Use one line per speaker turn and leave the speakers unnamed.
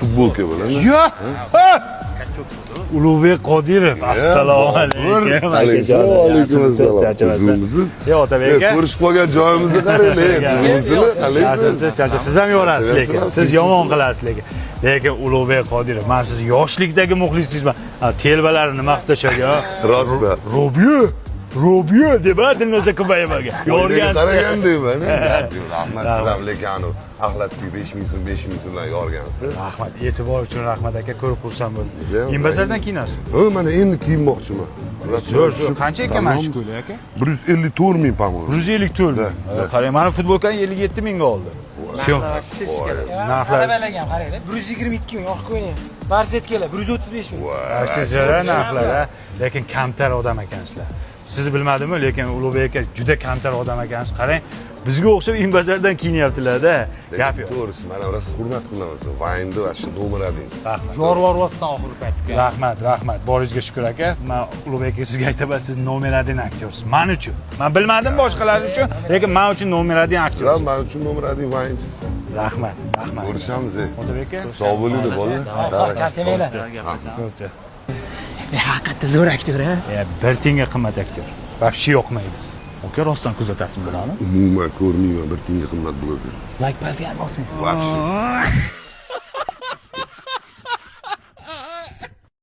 futbolka bilan.
Yo! Ulug'bek Qodirov, assalomu alaykum.
Alaykum assalom. Tuzumsiz.
Yo, Otabek aka.
Ko'rishib qolgan joyimizni qarang, tuzumsizlar, qalaysiz?
Siz ham yorasiz lekin. Siz yomon qilasiz lekin. Lekin Ulug'bek Qodirov, men siz yoshlikdagi muxlisingizman. Telbalar nima qilishadi?
Rostda.
Robiyo deb dinlasa ko'paymagan. Yorgansiz.
Qaragan deyman. Rahmat sizlar lekin axlatdek 5000 so'm 5000 so'mdan yorgansiz.
Rahmat, e'tibor uchun rahmat aka, ko'rib xursand bo'ldim. Inbazardan kiyinasiz.
Ha, mana endi kiyinmoqchiman.
Shu qancha ekan mana shu ko'ylak aka?
154 ming pound.
154 ming. Qarang, mana futbolkani 57 mingga oldi. Shu. Narxlar.
Balagan qaranglar. 122 ming oq ko'ylak. Barsetkalar 135 ming.
Sizlar narxlar, lekin kamtar odam ekansizlar. Siz bilmadimmi, lekin Ulug'bek aka juda kamtar odam ekansiz. Qarang, bizga o'xshab inbazardan kiyinyaptilar-da. Gap yo'q.
To'g'risi, mana rostga hurmat qilaman. Vaynda va shu nomeradingiz.
Yorvorsan oxirgi paytga.
Rahmat. Boringizga shukr aka. Men Ulug'bek aka sizga aytaman, siz nomeradin aktyorsiz. Men uchun. Men bilmadim boshqalar uchun, lekin men uchun nomeradin aktyorsiz.
Men uchun nomeradin vaynsiz.
Rahmat.
Ko'rishamiz.
Otabek aka.
Sog' bo'linglar, bolalar.
Charchamanglar. Haqiqatda zo'r aktyor a.
Bir tenga qimmat aktyor. Вообще yoqmaydi. Aka rostdan kuzatasizmi bularni?
Umuman ko'rmayman, bir tenga qimmat bo'ladi.
Like bosgan bosmaysiz.
Вообще.